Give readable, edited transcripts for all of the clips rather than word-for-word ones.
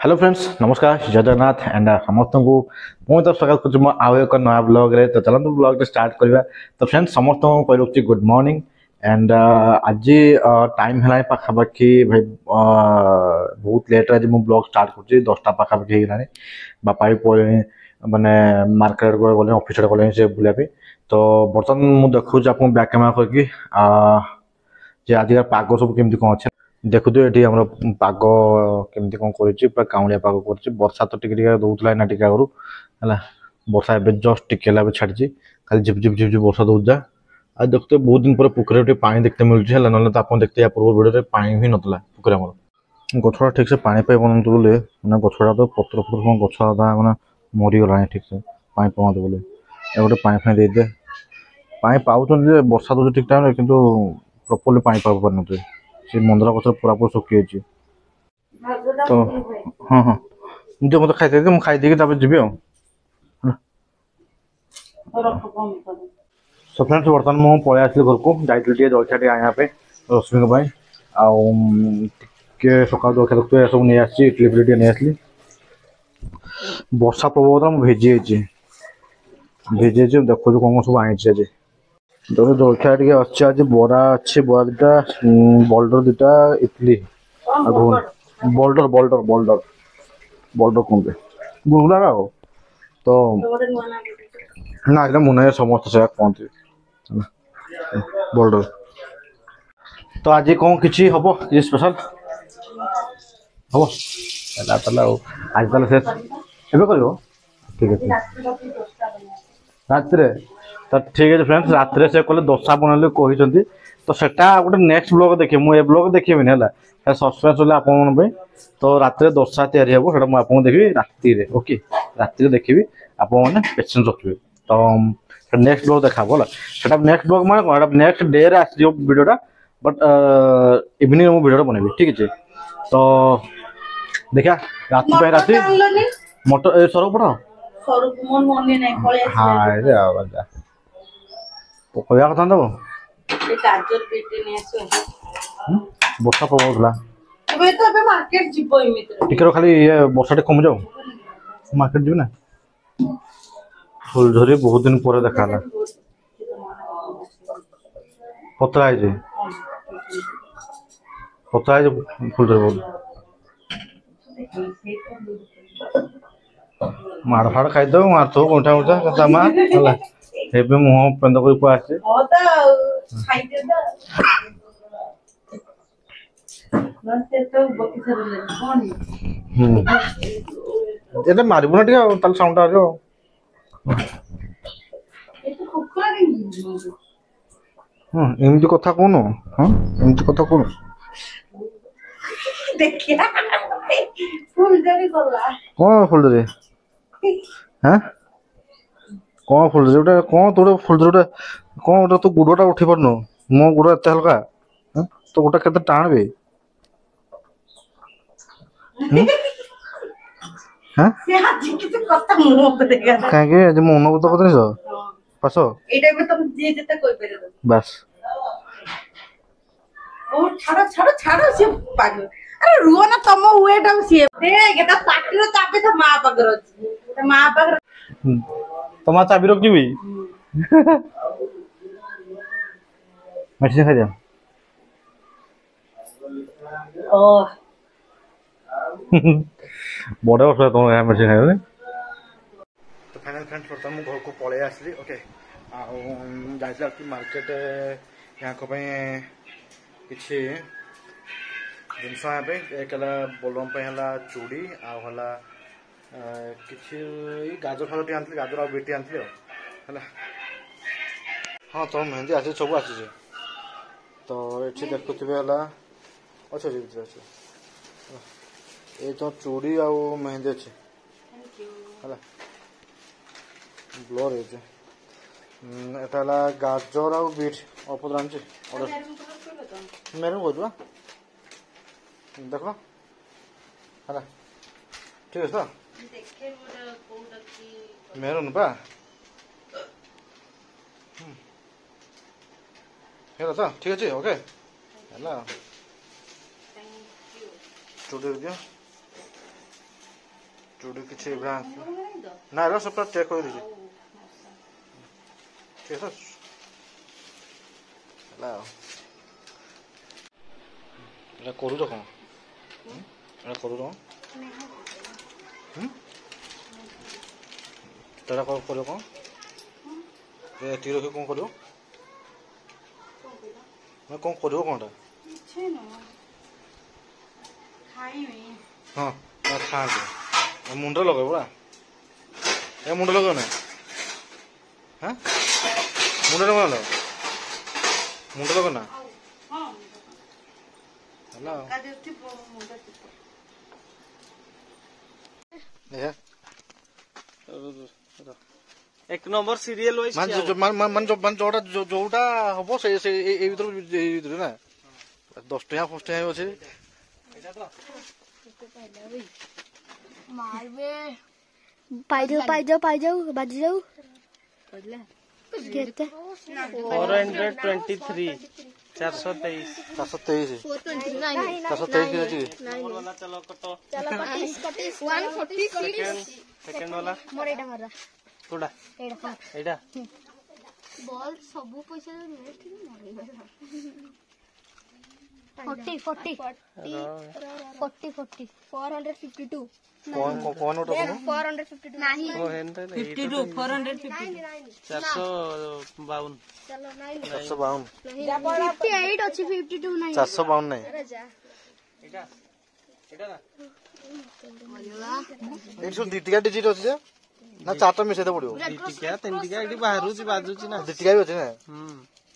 Hello friends नमस्कार जय Jagannath and समस्त को मुझे तो स्वागत कर आउ एक नया ब्लॉग रे तो चलते ब्लॉग स्टार्ट करवा। तो फ्रेंड्स समस्त को कह रखी गुड मॉर्निंग एंड आज टाइम है पाखापाखि भाई बहुत लेट आज मुझे ब्लॉग स्टार्ट कर 10टा पाखापाखि होगा। बापा भी पड़े माने मार्केट गले ऑफिस गले से बुलाया। तो बर्तमान मुझे देखुच आप बैक कैमेरा करके आज पाग सब केमती कौन अच्छे देखु ये आम पाग केमती कौन कर काउलिया पाग कर वर्षा तो टिके दौला ना टिके आगु है वर्षा एवं जस्ट टिके छाड़ी खाली झिप झिप झिप झिप वर्षा दौजा। आज देखते बहुत दिन पर पुखरी पानी देखते मिलूँ ना तो आप देखते पूर्व भिडियो पानी भी नाला पुखरी आम गछड़ा ठीक से पानी पाई पाना बोले मैंने गछड़ा तो पत्र पत्र गछड़ा मैंने मरीगला ठीक से पानी पाते बोले गोटे पानी फानी दे दे पानी पाँच वर्षा दूसरी ठीक टाइम कि प्रॉपर्ली पानी पा पार से मंदरा गच पूरा पूरा सुखी जाइए। तो हाँ हाँ मुझे मत खाई मुझे खाईदे जी सो फ्रेंड्स बर्तमान मुझे पलि आसली घर को जाइए जलखिया टे आने रश्मि आगे सका जलखिया देखते सब नहीं आसी इडली फिडली नहीं आसली वर्षा प्रबल मुझे भिजी देखो कौन सब आई आज तो जलखिया टे अच्छे आज बरा अच्छे बरा दुटा बोल्डर दुटा idli boulder boulder boulder boulder कहते गुलगुला तो ना ये मुना समस्त से कहते बोल्डर। तो आज कौन किसी हम कि स्पेशल हम आज ताल से कर ठीक है रात तो ठीक है फ्रेंड्स रात से कले दोसा बनले कहते तो सेटा गोटे नेक्स्ट ब्लॉग देखिए मुझे ब्लॉग देखिए है सस्पेंस आप तो रात दोसा तैयारी हम से आपको देखी राति ओके राति देखी आप पेसेंस रखिए। तो नेक्स्ट ब्लॉग देखा है नेक्स्ट ब्लॉग मैं नेक्स्ट डे रे आस वीडियोटा बट इवनिंग मुझे वीडियो बनैबी ठीक है। तो देखा राति राति मटर सरु पड़ा हाँ कहवा कथा दब वर्षा प्रबल टिके खाली वर्षा कम जाओ मार्केट जी ना फुलझरी बहुत दिन पर देखा पतला है पतला है फुलझरी बहुत माड़ फाड़ खाईद मार तो गोठा गोठा कथा मार मुह पेंद कर आसे ये मारबू ना टे साउंड आ एमती कथा कौन हाँ एमती कथा कौन कौन फुलझरी हाँ कौन फुलझरी गोटे कौन तो फुलझरी कौन गोटे तो गुड़टा उठी पारन मो गुड़ एत हल्का तो गोटे के टाण भी कहीं मो अनुभूत कर पास बस छाड़ो छाड़ो छाड़ो सी पागल अरे रुओ ना तुम वेट अब सी देख ता पार्टी रो चाबी था मां पागर अछि त मां पागर तमा चाबी रख जीबी मेडिसिन खा जा ओ बड़े वर्ष तुम यहाँ मेडिसिन खाइ तो फाइनल फ्रेंड्स बर्तमान मुझे घर को पलि आसली ओके आई मार्केट यहाँ किसी जिनस एक बोलम है चूड़ी आला कि गाजर फाजर टी आनी गाजर आ बीट आनी है हाँ तो मेहंदी आसी सब आसी तो ये देखुवे अच्छे अच्छे ये तो चूड़ी आ मेहंदी अच्छे है ब्लर है गाजर आ बीट अल्प आनी मेरे को देख है ठीक है तो मेहरून पा है तो ठीक अच्छे ओके है चूड़ी दियो चूड़ी किसी ना रो सब चेक कर दीजिए ठीक है ହେଲା ଏଟା କରୁଛ କଣ ଏଟା କରୁଛ ସେଟା କଣ କରିବ କଣ ଏଠି ରଖି କଣ କରିବ କଣ କରିବ କଣଟା ହଁ ଖାଆନ୍ତୁ ମୁଣ୍ଡ ଲଗେଇବ ପରା ଏ ମୁଣ୍ଡ ଲଗେଇବ ନା ହଁ ମୁଣ୍ଡ ଲଗେଇବ ମୁଣ୍ଡ ଲଗେଇବ ନା ହେଲା एक नंबर सीरियल वाइज जोटा हम से ना 10 टका 5 टका अच्छे पाइजाऊ बाजी जाऊ 423 423 वाला चलो कटो सेकंड वाला मोर एटा माररा कोडा एटा बॉल सब पैसा ठीक मोर 40 452 कौन उठो 452 नहीं 52 452 452 चलो नहीं 452 58 अछि 52 नहीं 452 नहीं अरे जा एटा एटा ना एक सौ दिटिका डिजिट अछि जे ना चारटा मिसे दे पड़ियो दिटिका तीन टिका एटी बाहरुची बाजुची ना दिटिका भी अछि ना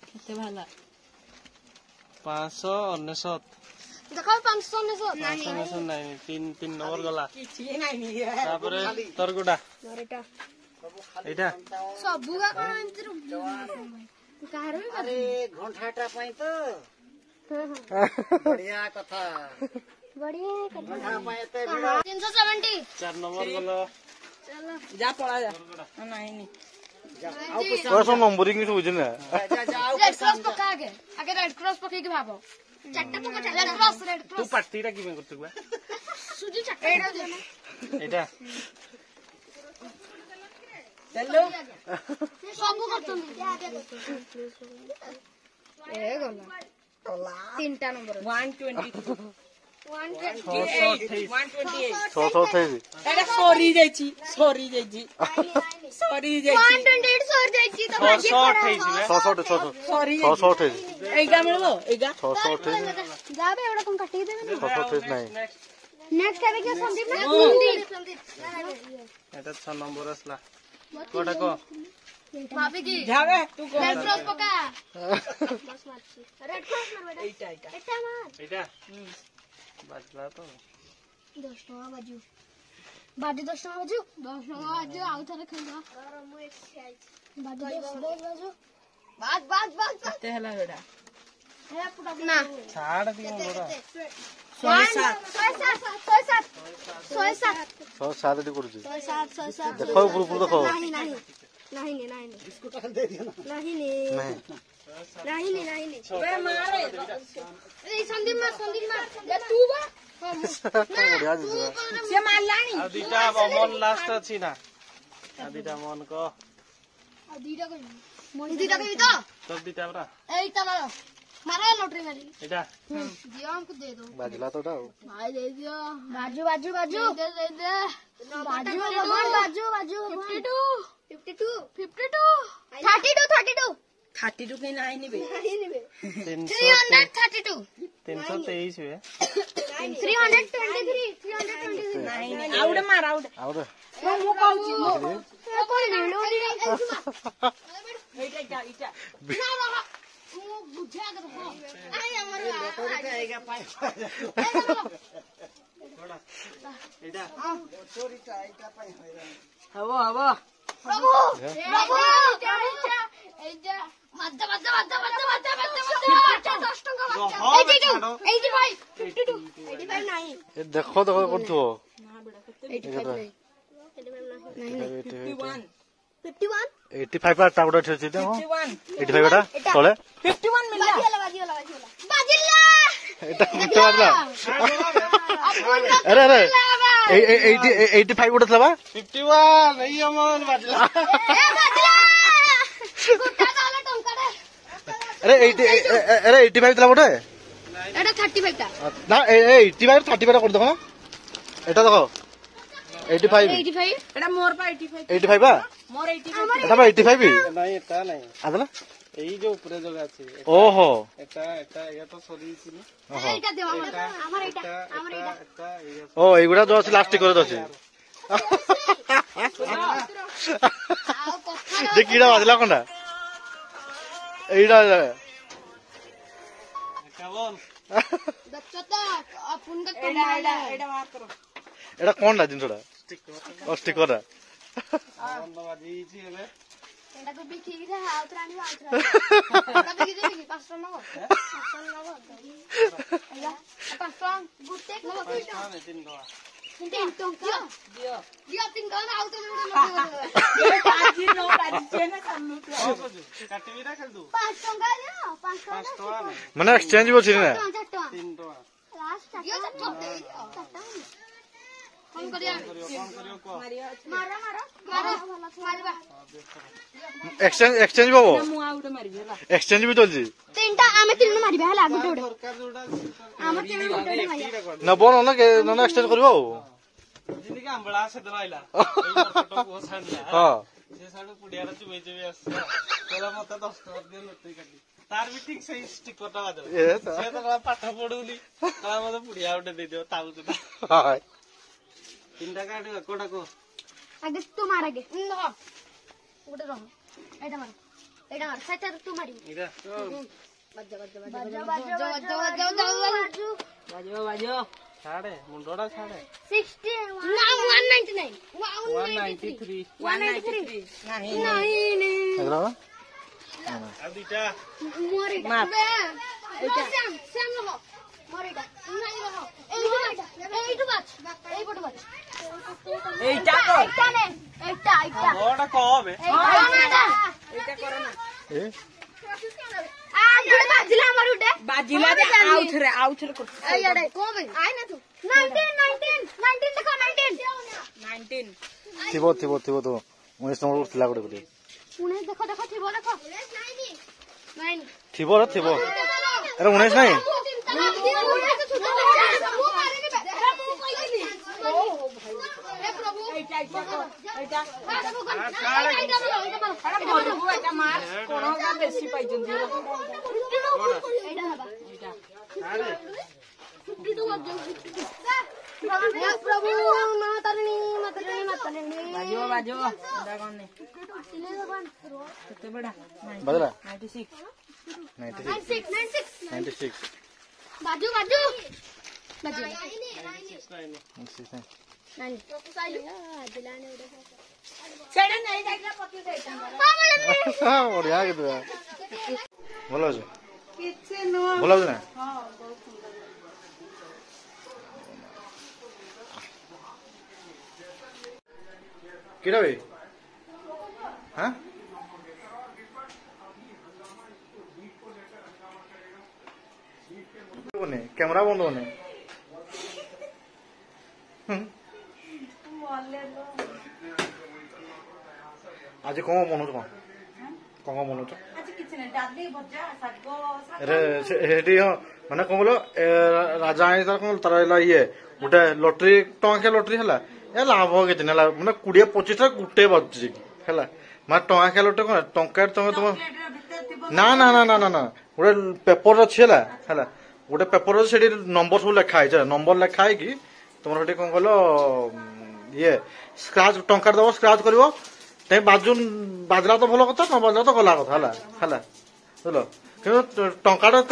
केते भाला 599 देखो 599 नहीं तीन नंबर गला किछि नाही तापरे तोर गोडा मोर एटा एटा सब का कोन अंतर कार भी अरे घंटाटा पई तो बढ़िया कथा बढ़िया घंटा पई एते 370 4 नंबर गला चलो जा पळा जा नाही नाही और सब नंबरिंग की बुझे ना रेड क्रॉस पका आगे रेड क्रॉस पके के भाबो चारटा पका रेड क्रॉस तू पार्टीटा कि में करतु बा सुजी चारटा एटा देना एटा चलो सब करतो ए गला तीनटा नंबर 122 128 128 एटा सॉरी जाईची 128 सॉरी 628 सॉरी 628 एगा मिलबो एगा 628 जाबे एवढा कोण काटी देबे 628 नहीं नेक्स्ट आबे के संदीप ना संदीप एटा 6 नंबर असला कोटा को भाभी की जावे तू को रेड क्रॉस पका बस मारची रेड क्रॉस मार बेटा एटा एटा मार एटा बाजला तो 10 टका बाजू बाजू 10 टका बाजू 10 टका बाजू आउ थारे खंजा मु एक बाजू 10 बाजू बाज केते हला बेटा है पुटा ना छाड़ दियो गोडा 107 डी करू 107 देखो ऊपर देखो नहीं इसको टकल दे दिया ना नहीं बे मारे ए संदीप मार या तू बा बढ़िया जी से मारलानी आ दिटा मन लास्ट अछि ना आ दिटा मन को दीटा को दीटा के तो तब दिटा बरा एटा मारो लॉटरी मारी एटा दियो हमको दे दो बाजला तो भाई दे दियो बाजू दे बाजू 32 के नाही निबे 332 323 है 323 नाही आवडे मार आवडे आउरे मु कहूची कोण नीलो एटा मु बुझा कर हो आई हमर तोरी का आएगा पाए एटा तोरी का आएगा पाए हबो प्रभु एजा मत 10 टका बच्चा 85 नहीं ये देखो कौन थो 85 पर टाउडा ठेछि दे 85 टा तळे 51 मिलला बाजिला एटा कुटे मारला अरे 85 ଗୋଟେ ଥିଲା ବା 51 ଏଇ ଅମର ବାଜିଲା अरे 85 ଥିଲା ଗୋଟେ এটা 35 টা ନା 85 35 କରି ଦେଖ ଏଟା ଦେଖ 85 এটা মোর পা 85 85 ବା মোর 85 এটা ବା 85 ନାଇଁ ଏଟା ନାଇଁ ଆଦଲା ଏଇ ଯୋଉ ଉପରେ ଯୋଉ ଅଛି ଓହୋ ଏଟା ଏୟା ତ ସରିଛି ନା এইটা দেও আমার এইটা ଏଟା ଏଇଆ ଓ ଏଇଗୁଡା ଯୋଉ ଅଛି ଲାଷ୍ଟିକ করে ଅଛି ଆଉ କଥା ଯେ କିଡା ବାଜିଲା କୋନଟା ଏଇଟା 51 ଦଚ୍ଚତା আপুনটা এটা এটা এটা মার করো ଏଟା କୋନଟା ଜିନିଷଟା ଷ୍ଟିକରଟା ବନ୍ଦ ବାଜିଛି ଏବେ ଏଟାକୁ ବିକିକି ଯା ଆଉଥରେ ଆଣିବ ଆଉଥରେ ଏଟା ବିକି ଦେବି କି 500 ନବ 500 ନବ ଏଇଟା 500 ଗୁଟେ ନବ ଟଙ୍କା ନାଇଁ 3 ଟଙ୍କା 3 ଟଙ୍କା দিও ଦିଅ 3 ଟଙ୍କା ଆଉଥରେ ଗୋଟେ আজি নো আজি চেনা সামনে କଣ କରୁଛୁ କାଟିବି ନା ଖେଳୁ 5 ଟଙ୍କା ଦିଅ 5 ଟଙ୍କା 5 ଟଙ୍କା ନାଇଁ ମାନେ ଏକ୍ସଚେଞ୍ଜ ବି ଅଛି ନା 4 ଟଙ୍କା 3 ଟଙ୍କା ଲାଷ୍ଟ 4 ଟଙ୍କା କଣ କରିବା କଣ କରିବ କହ ମାର ମାରିବା ଏକ୍ସଚେଞ୍ଜ ବାବୁ মু আউটে মারিবি হেলা ଏକ୍ସଚେଞ୍ଜ ବି ଚାଲିଛି ତିନିଟା ଆମେ ତିନି ମାରିବା ହେଲା ଗୋଟେ ଗୋଟେ ସରକାର ଯୋଉଟା ଆମର ତିନି ଗୋଟେ ଗୋଟେ ମାରିବା ନବ ନହେଲେ ଏକ୍ସଚେଞ୍ଜ କରିବ ଆଉ ଯେମିତି ଆମ୍ବଳା ସେଦିନ ଆଇଲା ଏଇ ଫଟୋକୁ ଛାଡିଲା ହଁ ସେ ସାଡୁ ପୁଡିଆର ଚୁବେଇ ଚୁବେଇ ଆସିଲା କହିଲା ମତେ 10 ଟଙ୍କା ଦିଅ ଲୁଟେଇ କାଟି ତାର ବି ଠିକ ସେଇ ଷ୍ଟିକରଟା ବାଜିଲା ଏ ସେ ତ କହିଲା ପାଠ ପଢୁନି କହିଲା ମତେ ପୁଡିଆ ଗୋଟେ ଦେଇଦିଅ ତାଉଛୁ ନା ହଁ 3ଟା କାଟିବ କୋଉଟା କହ ଆଗେ ତୁ ମାର ଆଗେ ଗୋଟେ ରହ ଏଇଟା ମାର ସେଟା ତୁ ମାରିବୁ ଏଇଟା ବାଜା বাজিও বাজিও ଛାଡେ ମୁଣ୍ଡଟା ଛାଡେ 60 ନା 199 193 193 ନାହିଁ ଏଗୁଡା ଆଉ ଦିଟା ମୋର ଏଇଟା ଏଇଟା ସେମ ରହ ମୋର ଏଇଟା ନାଇଁ ରହ এইটু বাজ এইপটু বাজ এইটা কর এইটা নে এইটা ବଡଟା କହ ବେ এইটা করো না ଏ ଗୋଟେ ବାଜିଲା ଆମର ଗୋଟେ বাজিলা রে আউথরে কর এইয়াଡେ কোন ବେ ଆଇ ନା ତୁ 19 ଦେଖ 19 ଥିବ ଥିବ ଥିବ ତ 19 ନମ୍ବର ଥିଲା ଗୋଟେ ଗୋଟେ 19 ଦେଖ ଥିବ ଦେଖ ନାଇଁ ଥିବ ରେ ଥିବ ଆରେ 19 ନାହିଁ এইটা এটা মার কোনটা বেশি পাইছন্তি প্রভু মাতারিণী বাজিও বাজিও এটা কোন নে কেতে বড়া বাজলা 96 96 বাজু সেটা নেই দেখলা 25 ବଢିଆ କିନ୍ତୁ ଭଲ ଅଛି কিছু নো ଭଲ ଅଛି ନା হ্যাঁ বহুত সুন্দর କିଟା ବେ ହଁ କ୍ୟାମେରା ବନ୍ଦ ହଉନି ଆଜି କଣ ବନଉଛ କଣ ବନଉଛ আজ কিছু না ডালি ভজা ଶାଗ ସେଠି ହଁ ମାନେ କଣ କହିଲ ରାଜା ଆଣି ତାର କଣ ତାର ହେଲା ଇଏ ଗୋଟେ ଲଟେରୀ ଟଙ୍କିଆ ଲଟେରୀ ହେଲା ଏ ଲାଭ କିଛି ନାହିଁ ହେଲା ମାନେ 20-25 ଟା ଗୋଟେ ବାଜୁଛି ହେଲା ମାନେ ଟଙ୍କିଆ ଲଟେରୀ କଣ ଟଙ୍କାରେ ତମେ ତମ ନା ନା ନା ନା ନା ନା ଗୋଟେ ପେପର ଅଛି ହେଲା ହେଲା ଗୋଟେ ପେପର ଅଛି ସେଠି ନମ୍ବର ସବୁ ଲେଖା ହେଇଛି ନମ୍ବର ଲେଖା ହେଇକି ତମର ସେଠି କଣ କହିଲ ଇଏ ସ୍କ୍ରାଚ ଟଙ୍କାରେ ଦବ ସ୍କ୍ରାଚ କରିବ ତମେ ବାଜିଲା ତ ଭଲ କଥା ନ ବାଜିଲା ତ ଗଲା କଥା ହେଲା ହେଲା ବୁଝିଲ କିନ୍ତୁ ଟଙ୍କାଟା ତ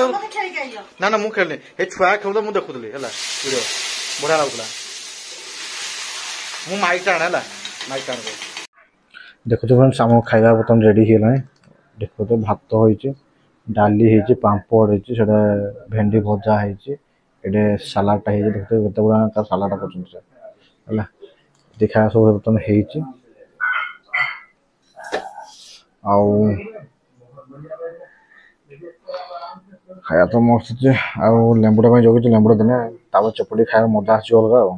ନା ନା ମୁଁ ଖେଳିନି ଏ ଛୁଆ ଖେଳୁଥିଲା ମୁଁ ଦେଖୁଥିଲି ହେଲା ଭିଡିଓ ବଢିଆ ଲାଗୁଥିଲା ମୁଁ ମାଇକ୍ ଟା ଆଣେ ହେଲା ମାଇକ୍ ଟା ଆଣେ ଦେଖୁଛ ଫ୍ରେଣ୍ଡସ୍ ଆମ ଖାଇବା ବର୍ତ୍ତମାନ ରେଡି ହେଇଗଲାଣି ଦେଖୁଛ ଭାତ ହେଇଛି ଡାଲି ହେଇଛି ପାମ୍ପଡ଼ ହେଇଛି ସେଟା ଭେଣ୍ଡି ଭଜା ହେଇଛି ଏଠି ସାଲାଡଟା ହେଇଛି ଦେଖୁଛ କେତେ ଗୁଡା ସାଲାଡ କରୁଛନ୍ତି ହେଲା ଦେଖା ସବୁ ବର୍ତ୍ତମାନ ହେଇଛି ଆଉ ଖାଇବା ତ ମସ୍ତ ଅଛି ଆଉ ଲେମ୍ବୁଟା ପାଇଁ ଜଗିଛୁ ଲେମ୍ବୁଟା ଦିନେ ତାପରେ ଚପଟି ଖାଇବା ମଜା ଆସିବ ଅଲଗା ଆଉ